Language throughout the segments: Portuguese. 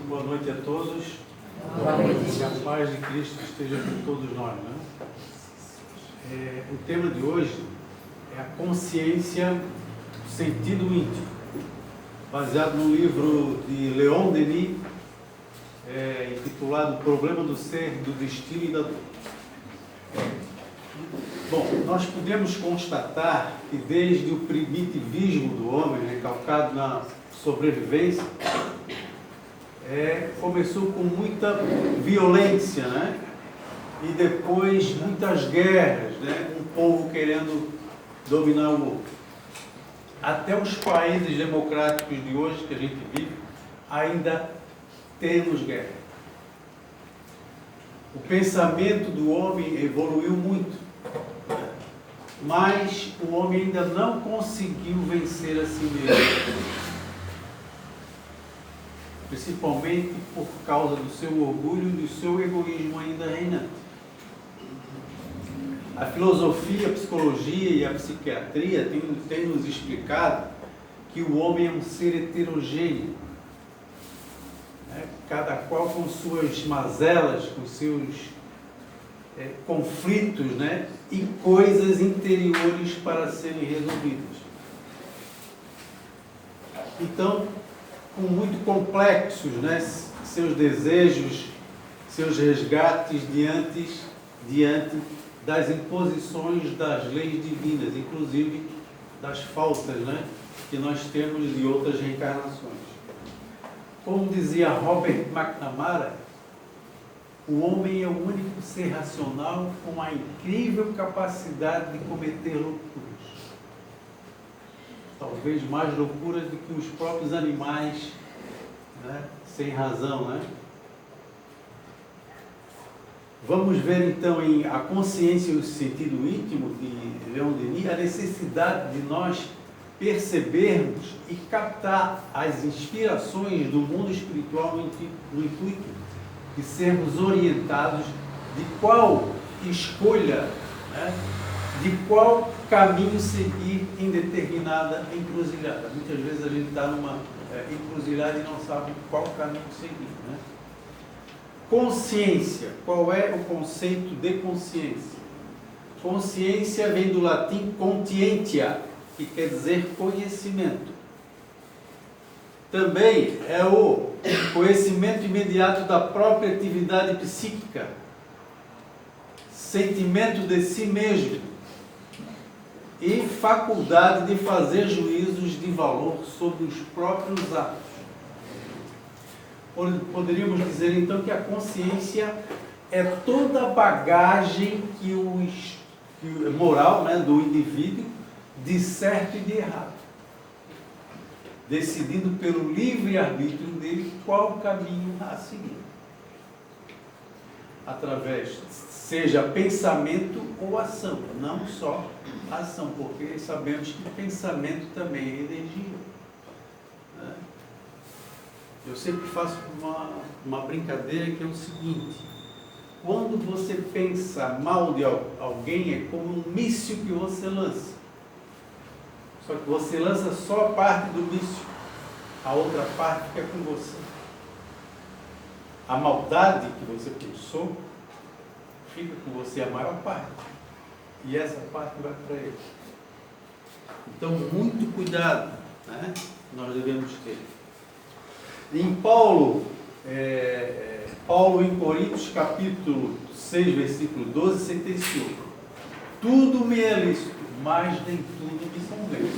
Boa noite a todos. Boa noite. Que a paz de Cristo esteja com todos nós. Né? O tema de hoje é a consciência, o sentido íntimo, baseado no livro de Leon Denis, intitulado O Problema do Ser, do Destino e da Dor. Bom, nós podemos constatar que desde o primitivismo do homem, calcado na sobrevivência, começou com muita violência, né? E depois muitas guerras, né? Um povo querendo dominar o outro. Até os países democráticos de hoje que a gente vive, ainda temos guerra. O pensamento do homem evoluiu muito, mas o homem ainda não conseguiu vencer a si mesmo. Principalmente por causa do seu orgulho e do seu egoísmo ainda reinante. A filosofia, a psicologia e a psiquiatria têm nos explicado que o homem é um ser heterogêneo, né? Cada qual com suas mazelas, com seus conflitos, né? E coisas interiores para serem resolvidas. Então, com muito complexos, né? Seus desejos, seus resgates diante das imposições das leis divinas, inclusive das faltas, né? Que nós temos de outras reencarnações. Como dizia Robert McNamara, o homem é o único ser racional com a incrível capacidade de cometer loucuras. Talvez mais loucuras do que os próprios animais, né? Sem razão, né? Vamos ver então em A Consciência e o Sentido Íntimo de Leon Denis a necessidade de nós percebermos e captar as inspirações do mundo espiritual no intuito de sermos orientados de qual escolha, né? De qual caminho seguir em determinada encruzilhada. Muitas vezes a gente está numa encruzilhada e não sabe qual caminho seguir, né? Consciência. Qual é o conceito de consciência? Consciência vem do latim conscientia, que quer dizer conhecimento. Também é o conhecimento imediato da própria atividade psíquica, sentimento de si mesmo e faculdade de fazer juízos de valor sobre os próprios atos. Poderíamos dizer então que a consciência é toda a bagagem moral, né, do indivíduo, de certo e de errado, decidindo pelo livre-arbítrio dele qual caminho a seguir, através, seja pensamento ou ação, não só ação, porque sabemos que pensamento também é energia, né? Eu sempre faço uma brincadeira que é o seguinte: quando você pensa mal de alguém, é como um míssil que você lança. Só que você lança só a parte do míssil, a outra parte fica com você. A maldade que você pensou fica com você, a maior parte. E essa parte vai para ele. Então, muito cuidado, né? Nós devemos ter. Em Paulo em Coríntios, capítulo 6, versículo 12, sentenciou: tudo me é lícito, mas nem tudo me convém.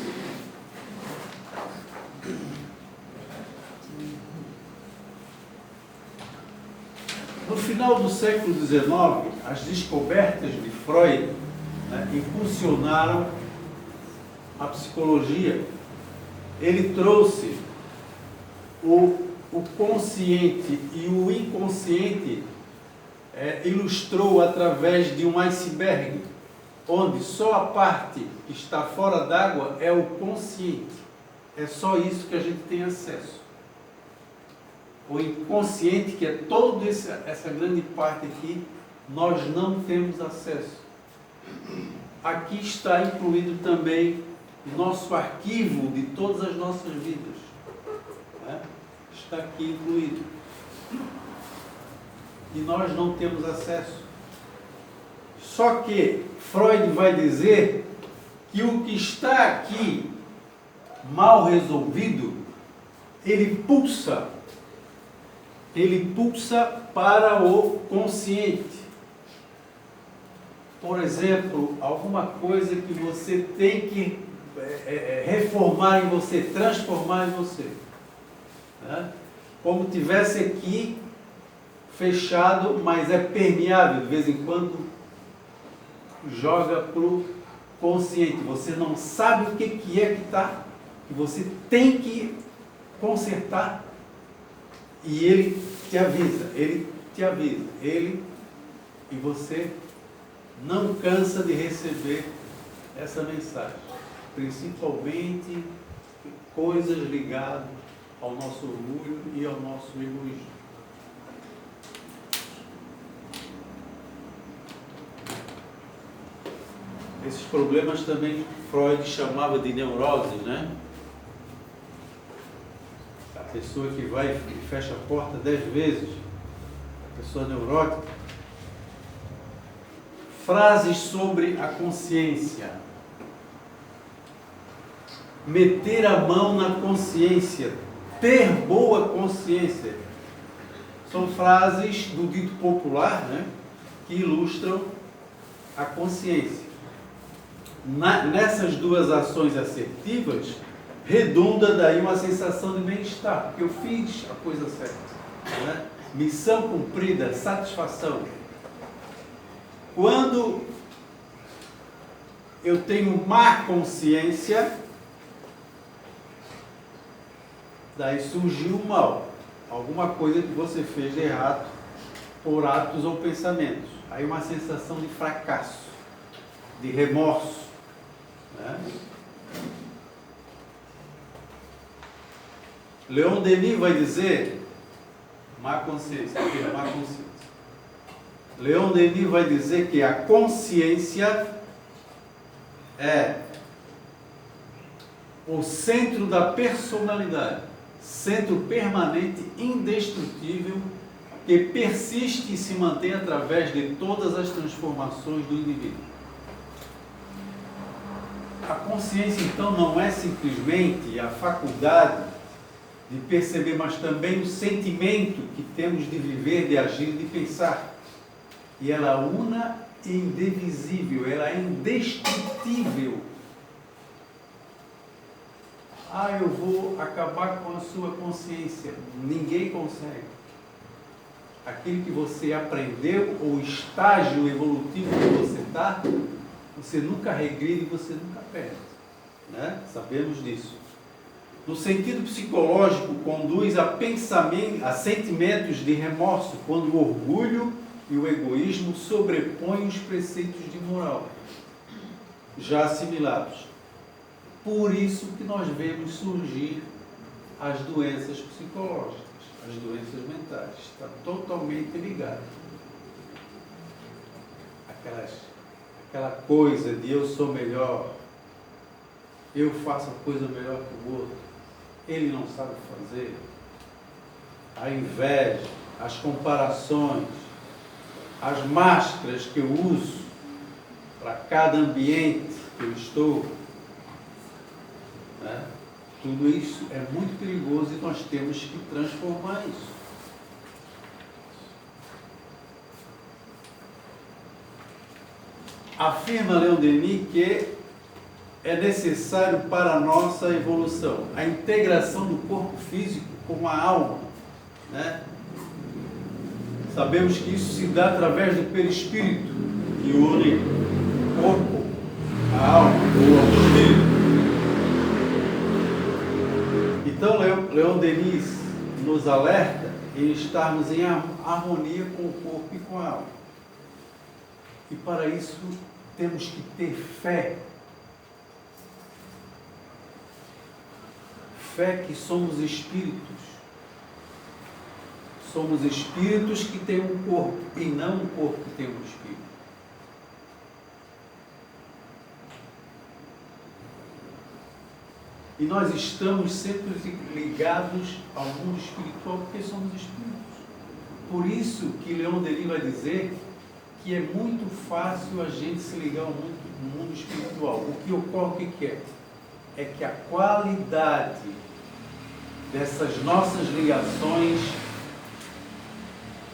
No final do século XIX, as descobertas de Freud, né, impulsionaram a psicologia. Ele trouxe o consciente e o inconsciente, ilustrou através de um iceberg, onde só a parte que está fora d'água é o consciente. É só isso que a gente tem acesso. O inconsciente, que é toda essa grande parte aqui, nós não temos acesso. Aqui está incluído também o nosso arquivo de todas as nossas vidas, né? Está aqui incluído. E nós não temos acesso. Só que Freud vai dizer que o que está aqui mal resolvido, ele pulsa para o consciente. Por exemplo, alguma coisa que você tem que reformar em você, transformar em você. Né? Como tivesse aqui fechado, mas é permeável, de vez em quando joga para o consciente. Você não sabe o que é que está, que você tem que consertar, e ele te avisa, e você não cansa de receber essa mensagem, principalmente coisas ligadas ao nosso orgulho e ao nosso egoísmo. Esses problemas também Freud chamava de neurose, né? A pessoa que vai e fecha a porta 10 vezes, a pessoa neurótica. Frases sobre a consciência. Meter a mão na consciência, ter boa consciência. São frases do dito popular, né, que ilustram a consciência. Nessas duas ações assertivas, redunda daí uma sensação de bem-estar, porque eu fiz a coisa certa. Né? Missão cumprida, satisfação. Quando eu tenho má consciência, daí surgiu o mal. Alguma coisa que você fez de errado por atos ou pensamentos. Aí uma sensação de fracasso, de remorso. Né? Leon Denis vai dizer, má consciência, má consciência. Leon Denis vai dizer que a consciência é o centro da personalidade, centro permanente, indestrutível, que persiste e se mantém através de todas as transformações do indivíduo. A consciência, então, não é simplesmente a faculdade de perceber, mas também o sentimento que temos de viver, de agir, de pensar. E ela é una e indivisível, ela é indestrutível. Eu vou acabar com a sua consciência. Ninguém consegue. Aquilo que você aprendeu, o estágio evolutivo que você está, você nunca regride, você nunca perde. Né? Sabemos disso. No sentido psicológico, conduz a sentimentos de remorso, quando o orgulho e o egoísmo sobrepõem os preceitos de moral, já assimilados. Por isso que nós vemos surgir as doenças psicológicas, as doenças mentais. Está totalmente ligado. Aquela coisa de eu sou melhor, eu faço a coisa melhor que o outro, ele não sabe fazer, a inveja, as comparações, as máscaras que eu uso para cada ambiente que eu estou, né? Tudo isso é muito perigoso e nós temos que transformar isso. Afirma Leon Denis que é necessário para a nossa evolução a integração do corpo físico com a alma, né? Sabemos que isso se dá através do perispírito, que une o corpo, a alma ou ao espírito. Então, Leon Denis nos alerta em estarmos em harmonia com o corpo e com a alma. E para isso temos que ter fé. Fé que somos espíritos. Somos espíritos que têm um corpo e não um corpo que tem um espírito. E nós estamos sempre ligados ao mundo espiritual porque somos espíritos. Por isso que Leon Denis vai dizer que é muito fácil a gente se ligar ao mundo espiritual. O que ocorre, o que é? É que a qualidade dessas nossas ligações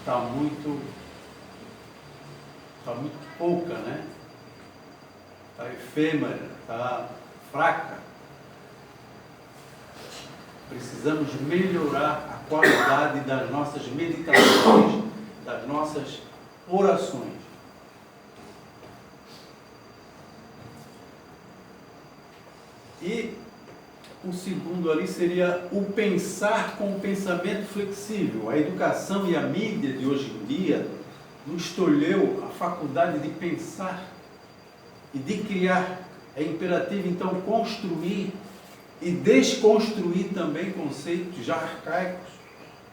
está muito pouca, né? Está efêmera, está fraca. Precisamos melhorar a qualidade das nossas meditações, das nossas orações. E o segundo ali seria o pensar com o pensamento flexível. A educação e a mídia de hoje em dia nos tolheu a faculdade de pensar e de criar. É imperativo, então, construir e desconstruir também conceitos já arcaicos,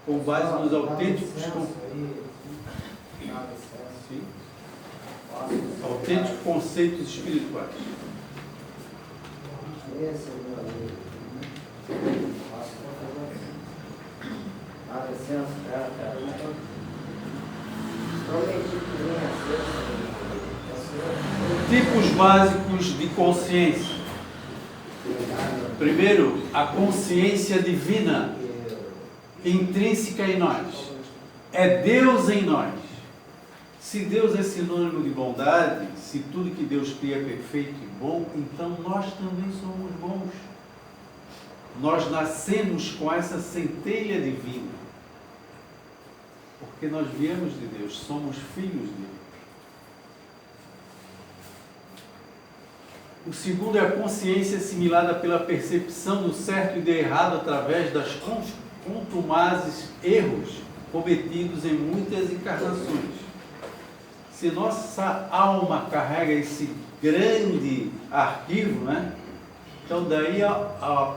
com base nos autênticos conceitos espirituais. Tipos básicos de consciência. Primeiro, a consciência divina, intrínseca em nós. É Deus em nós. Se Deus é sinônimo de bondade, se tudo que Deus cria é perfeito e bom, então nós também somos bons. Nós nascemos com essa centelha divina. Porque nós viemos de Deus, somos filhos dele. O segundo é a consciência assimilada pela percepção do certo e do errado através das contumazes erros cometidos em muitas encarnações. Se nossa alma carrega esse grande arquivo, né? Então daí a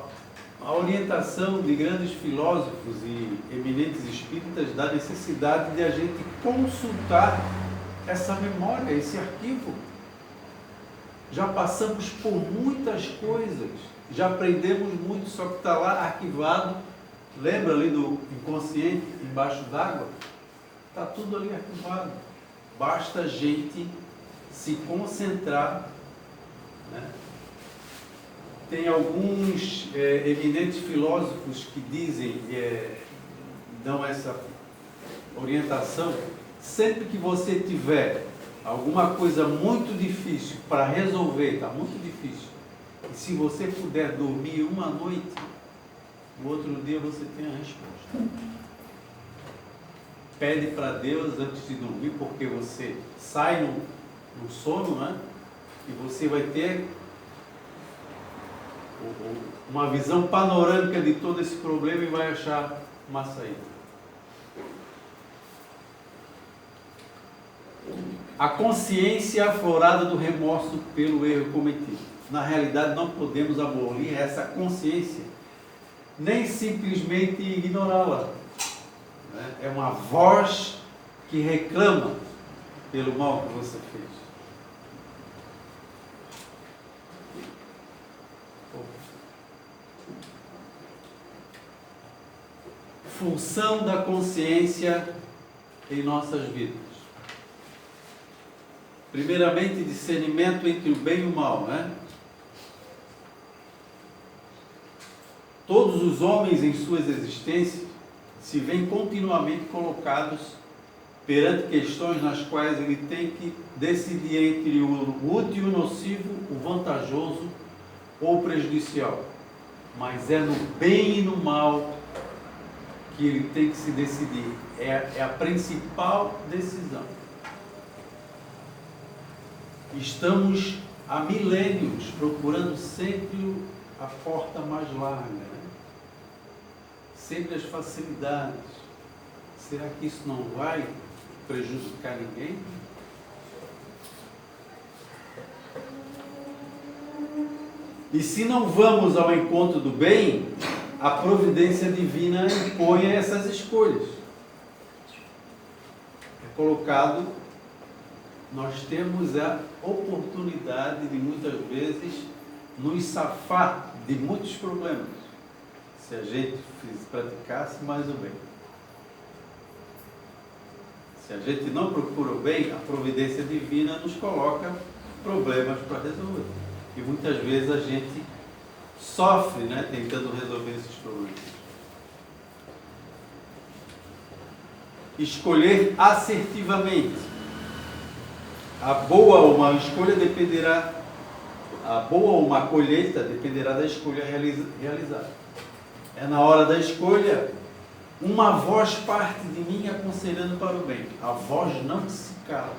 orientação de grandes filósofos e eminentes espíritas da necessidade de a gente consultar essa memória, esse arquivo. Já passamos por muitas coisas, já aprendemos muito, só que está lá arquivado. Lembra ali do inconsciente embaixo d'água? Está tudo ali arquivado. Basta a gente se concentrar, né? Tem alguns eminentes filósofos que dizem, dão essa orientação: sempre que você tiver alguma coisa muito difícil para resolver, está muito difícil, e se você puder dormir uma noite, no outro dia você tem a resposta. Pede para Deus antes de dormir, porque você sai no sono, né? E você vai ter uma visão panorâmica de todo esse problema e vai achar uma saída. A consciência aflorada do remorso pelo erro cometido. Na realidade, não podemos abolir essa consciência, nem simplesmente ignorá-la. É uma voz que reclama pelo mal que você fez. Função da consciência em nossas vidas. Primeiramente, discernimento entre o bem e o mal, né? Todos os homens em suas existências se veem continuamente colocados perante questões nas quais ele tem que decidir entre o útil e o nocivo, o vantajoso ou o prejudicial. Mas é no bem e no mal que ele tem que se decidir. É a principal decisão. Estamos há milênios procurando sempre a porta mais larga, né? Sempre as facilidades. Será que isso não vai prejudicar ninguém? E se não vamos ao encontro do bem, a providência divina impõe essas escolhas. É colocado, nós temos a oportunidade de muitas vezes nos safar de muitos problemas, se a gente praticasse mais o bem. Se a gente não procura o bem, a providência divina nos coloca problemas para resolver. E muitas vezes a gente sofre, né, tentando resolver esses problemas. Escolher assertivamente. A boa ou má escolha dependerá, a boa ou má colheita dependerá da escolha realizada. É na hora da escolha, uma voz parte de mim aconselhando para o bem. A voz não se cala.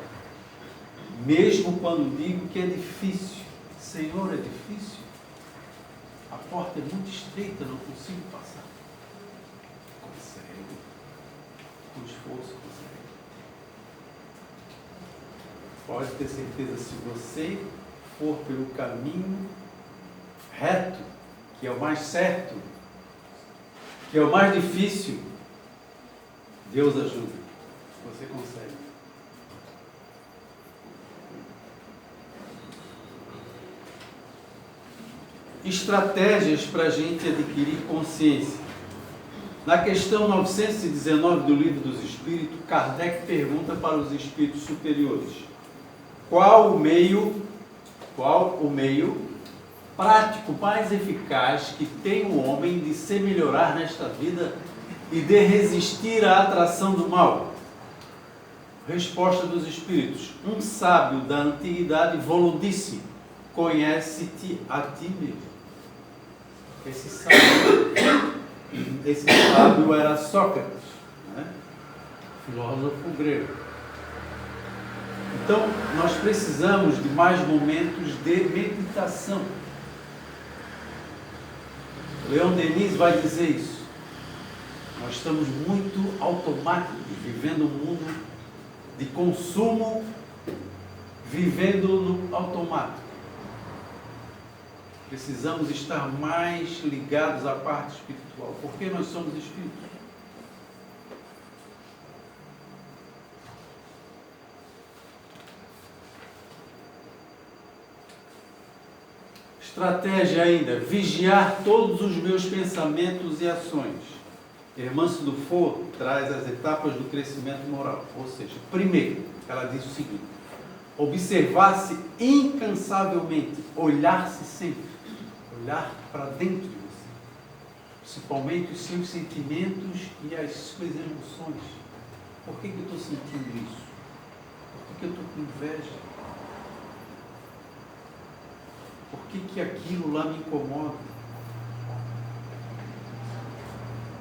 Mesmo quando digo que é difícil. Senhor, é difícil? A porta é muito estreita, não consigo passar. Consegue. Com esforço, consegue. Pode ter certeza, se você for pelo caminho reto, que é o mais certo, que é o mais difícil, Deus ajuda. Você consegue. Estratégias para a gente adquirir consciência. Na questão 919 do Livro dos Espíritos, Kardec pergunta para os espíritos superiores: qual o meio prático mais eficaz que tem o homem de se melhorar nesta vida e de resistir à atração do mal? Resposta dos espíritos: um sábio da antiguidade falou, disse: conhece-te a ti mesmo. Esse sábio era Sócrates, né? Filósofo grego. Então, nós precisamos de mais momentos de meditação. Leon Denis vai dizer isso. Nós estamos muito automáticos, vivendo um mundo de consumo, vivendo no automático. Precisamos estar mais ligados à parte espiritual, porque nós somos espíritos. Estratégia ainda, vigiar todos os meus pensamentos e ações. Hermance Dufour traz as etapas do crescimento moral. Ou seja, primeiro, ela diz o seguinte: observar-se incansavelmente, olhar-se sempre, olhar para dentro de você, principalmente os seus sentimentos e as suas emoções. Por que eu estou sentindo isso? Por que eu estou com inveja? Por que aquilo lá me incomoda?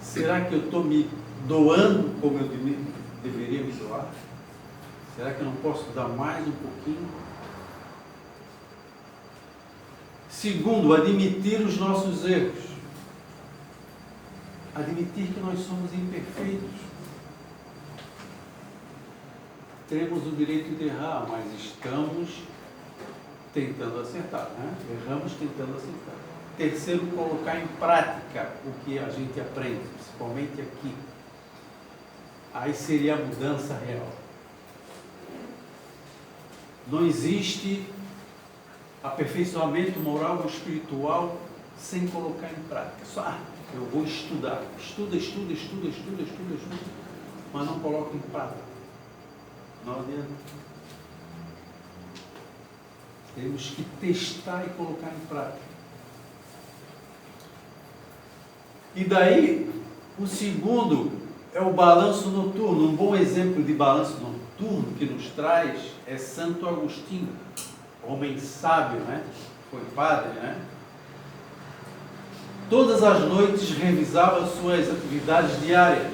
Será que eu estou me doando como eu deveria me doar? Será que eu não posso dar mais um pouquinho? Segundo, admitir os nossos erros. Admitir que nós somos imperfeitos. Temos o direito de errar, mas estamos tentando acertar, né? Erramos tentando acertar. Terceiro, colocar em prática o que a gente aprende, principalmente aqui. Aí seria a mudança real. Não existe aperfeiçoamento moral ou espiritual sem colocar em prática. Só, eu vou estudar. Estuda, mas não coloca em prática. Não adianta. Temos que testar e colocar em prática. E daí, o segundo é o balanço noturno. Um bom exemplo de balanço noturno que nos traz é Santo Agostinho, homem sábio, né? Foi padre, né? Todas as noites revisava suas atividades diárias,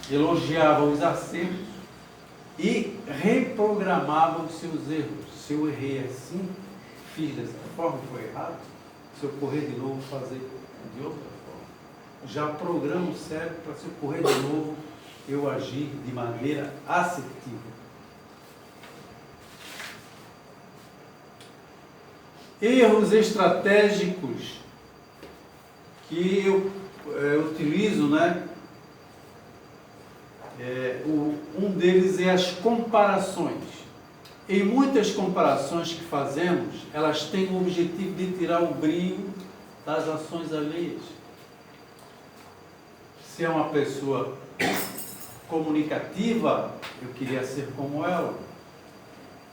elogiava os acertos e reprogramava os seus erros. Se eu errei assim, fiz dessa forma, foi errado. Se eu correr de novo, fazer de outra forma. Já programo o cérebro para, se eu correr de novo, eu agir de maneira assertiva. Erros estratégicos que eu utilizo, né? Um deles é as comparações. Em muitas comparações que fazemos, elas têm o objetivo de tirar o brilho das ações alheias. Se é uma pessoa comunicativa, eu queria ser como ela.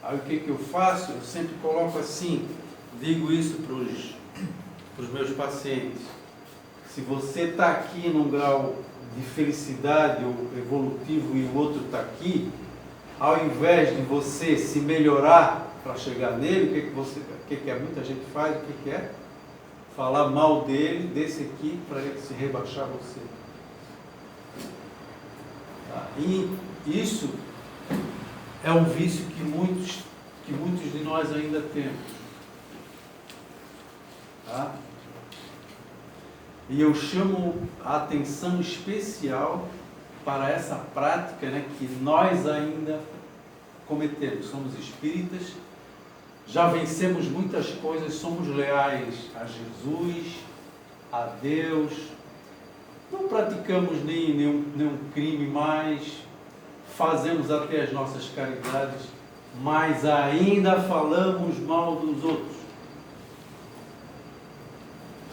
Aí o que eu faço? Eu sempre coloco assim, digo isso para os meus pacientes. Se você está aqui num grau de felicidade ou evolutivo e o outro está aqui, ao invés de você se melhorar para chegar nele, o que muita gente faz? O que é? Falar mal dele, desse aqui, para ele se rebaixar você. Tá? E isso é um vício que muitos de nós ainda temos. Tá? E eu chamo a atenção especial para essa prática, né, que nós ainda cometemos. Somos espíritas, já vencemos muitas coisas, somos leais a Jesus, a Deus, não praticamos nenhum crime mais, fazemos até as nossas caridades, mas ainda falamos mal dos outros.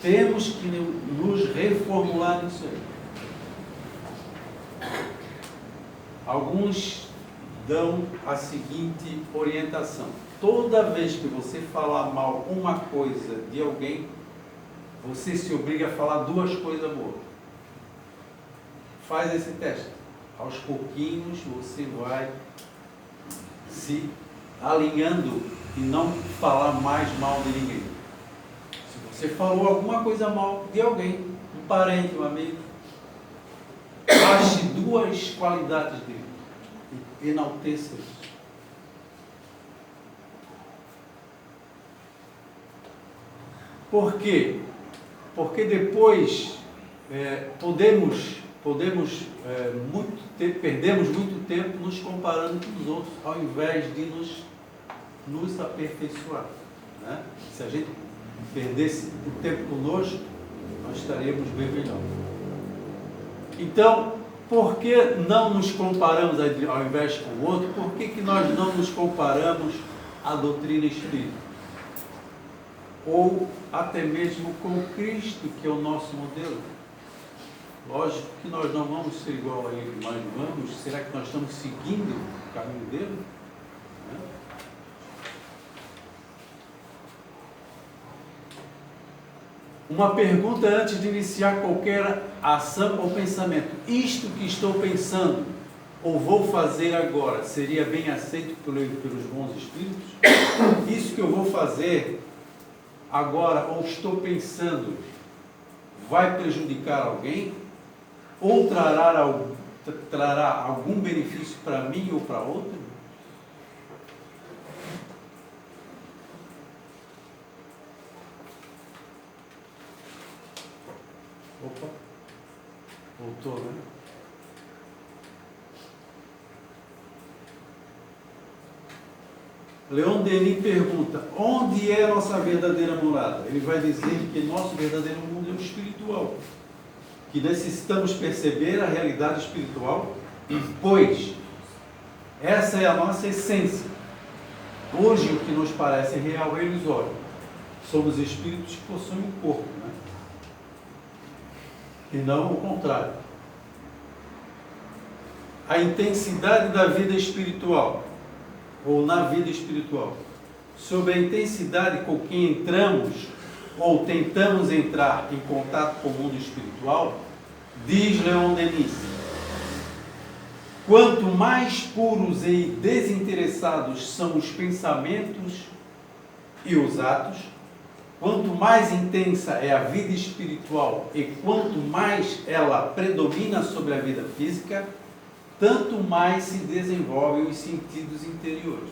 Temos que nos reformular nisso aí. Alguns dão a seguinte orientação: toda vez que você falar mal uma coisa de alguém, você se obriga a falar duas coisas boas. Faz esse teste. Aos pouquinhos você vai se alinhando e não falar mais mal de ninguém. Se você falou alguma coisa mal de alguém, um parente, um amigo, ache duas qualidades dele e enalteça isso. Por quê? Porque depois perdemos muito tempo nos comparando com os outros, ao invés de nos aperfeiçoar. Né? Se a gente perdesse o tempo conosco, nós estaríamos bem melhor. Então, por que não nos comparamos ao invés com o outro? Por que nós não nos comparamos à doutrina espírita? Ou até mesmo com Cristo, que é o nosso modelo? Lógico que nós não vamos ser igual a Ele, mas vamos. Será que nós estamos seguindo o caminho dele? Uma pergunta antes de iniciar qualquer ação ou pensamento: isto que estou pensando ou vou fazer agora, seria bem aceito pelos bons espíritos? Isso que eu vou fazer agora ou estou pensando vai prejudicar alguém? Ou trará algum benefício para mim ou para outro? Opa, voltou, né? Leon Denis pergunta: onde é a nossa verdadeira morada? Ele vai dizer que nosso verdadeiro mundo é o espiritual, que necessitamos perceber a realidade espiritual, pois essa é a nossa essência. Hoje o que nos parece real é ilusório. Somos espíritos que possuem um corpo, né? E não o contrário. A intensidade da vida espiritual, ou na vida espiritual, sobre a intensidade com que entramos ou tentamos entrar em contato com o mundo espiritual, diz Leon Denis: quanto mais puros e desinteressados são os pensamentos e os atos, quanto mais intensa é a vida espiritual e quanto mais ela predomina sobre a vida física, tanto mais se desenvolvem os sentidos interiores.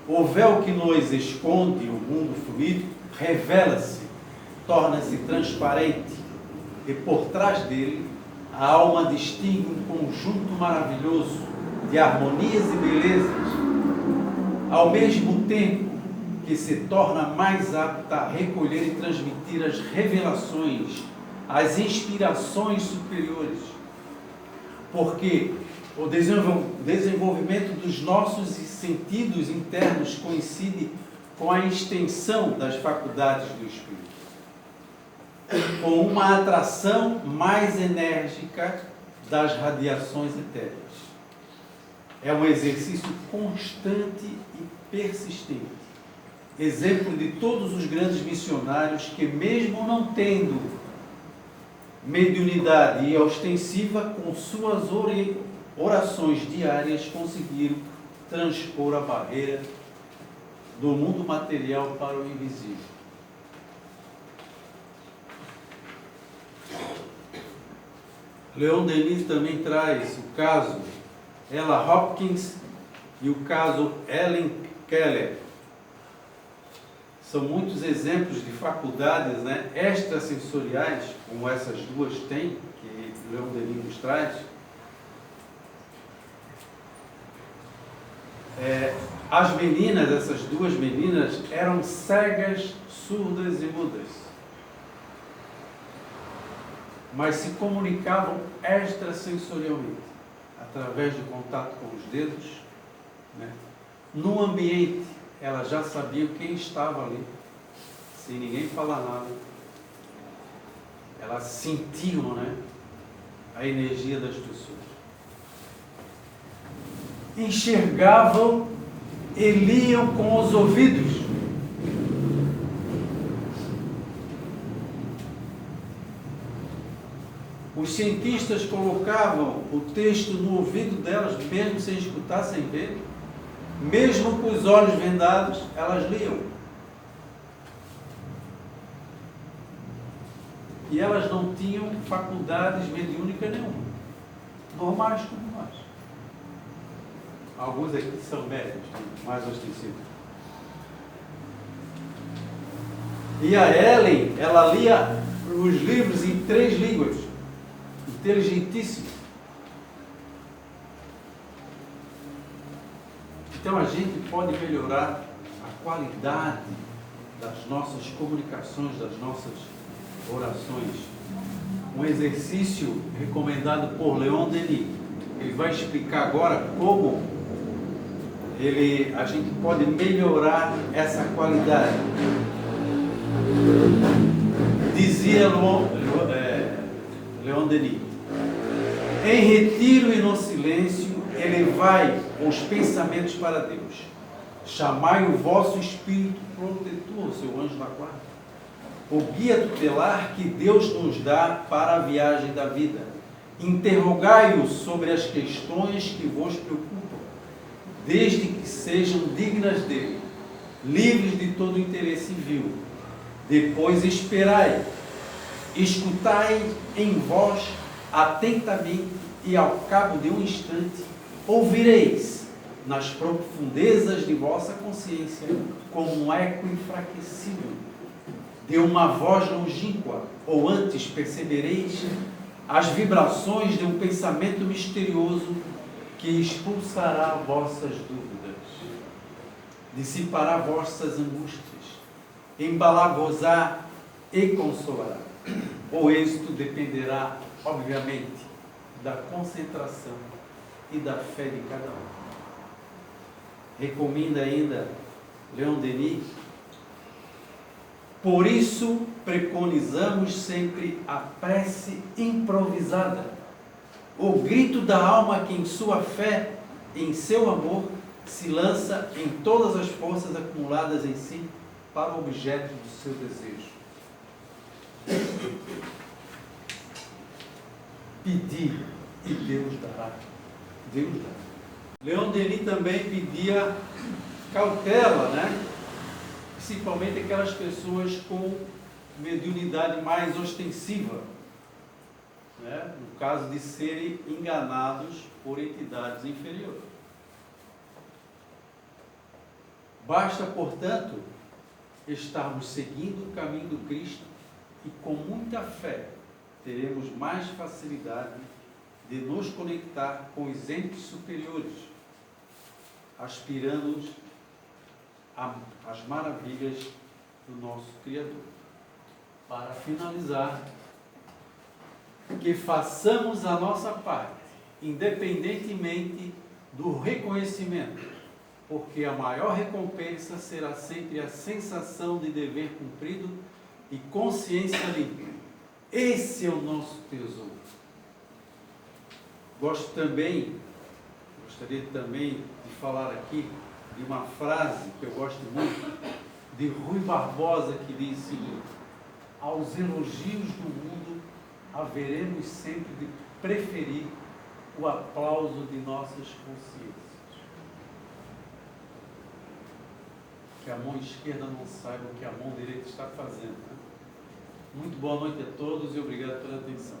O véu que nos esconde o mundo fluídico revela-se, torna-se transparente, e por trás dele a alma distingue um conjunto maravilhoso de harmonias e belezas, ao mesmo tempo que se torna mais apta a recolher e transmitir as revelações, as inspirações superiores, porque o desenvolvimento dos nossos sentidos internos coincide com a extensão das faculdades do espírito, com uma atração mais enérgica das radiações etéreas. É um exercício constante e persistente. Exemplo de todos os grandes missionários que, mesmo não tendo mediunidade ostensiva, com suas orações diárias conseguiram transpor a barreira do mundo material para o invisível. Leon Denis também traz o caso Ella Hopkins e o caso Ellen Keller. São muitos exemplos de faculdades, né, extrasensoriais, como essas duas têm, que Leon Denis nos traz. As meninas, essas duas meninas, eram cegas, surdas e mudas, mas se comunicavam extrasensorialmente, através de contato com os dedos, né? No ambiente, elas já sabiam quem estava ali, sem ninguém falar nada. Elas sentiam, né, a energia das pessoas. Enxergavam e liam com os ouvidos. Os cientistas colocavam o texto no ouvido delas, mesmo sem escutar, sem ver. Mesmo com os olhos vendados, elas liam. E elas não tinham faculdades mediúnicas nenhuma. Normais como nós. Alguns aqui são médicos, mais ostensivos. E a Ellen, ela lia os livros em 3 línguas. Inteligentíssimo. Então a gente pode melhorar a qualidade das nossas comunicações, das nossas orações. Um exercício recomendado por Leon Denis. Ele vai explicar agora como a gente pode melhorar essa qualidade. Dizia Leon Denis: em retiro e no silêncio, elevai os pensamentos para Deus. Chamai o vosso espírito protetor, o seu anjo da guarda, o guia tutelar que Deus nos dá para a viagem da vida. Interrogai-o sobre as questões que vos preocupam, desde que sejam dignas dele, livres de todo interesse vil. Depois esperai, escutai em vós atentamente, e ao cabo de um instante ouvireis nas profundezas de vossa consciência, como um eco enfraquecido de uma voz longínqua, ou antes percebereis as vibrações de um pensamento misterioso que expulsará vossas dúvidas, dissipará vossas angústias, embalar-vos-á e consolará. O êxito dependerá, obviamente, da concentração e da fé de cada um. Recomenda ainda Leon Denis: por isso preconizamos sempre a prece improvisada, o grito da alma que em sua fé, em seu amor, se lança em todas as forças acumuladas em si para o objeto do seu desejo. Pedir e Deus dará. Deus dará. Leon Denis também pedia cautela, né? Principalmente aquelas pessoas com mediunidade mais ostensiva, né? No caso de serem enganados por entidades inferiores. Basta, portanto, estarmos seguindo o caminho do Cristo e com muita fé teremos mais facilidade de nos conectar com os entes superiores, aspirando às maravilhas do nosso Criador. Para finalizar, que façamos a nossa parte, independentemente do reconhecimento, porque a maior recompensa será sempre a sensação de dever cumprido e consciência limpa. Esse é o nosso tesouro. gostaria também de falar aqui de uma frase que eu gosto muito, de Rui Barbosa, que diz o seguinte: aos elogios do mundo haveremos sempre de preferir o aplauso de nossas consciências. Que a mão esquerda não saiba o que a mão direita está fazendo. Né? Muito boa noite a todos e obrigado pela atenção.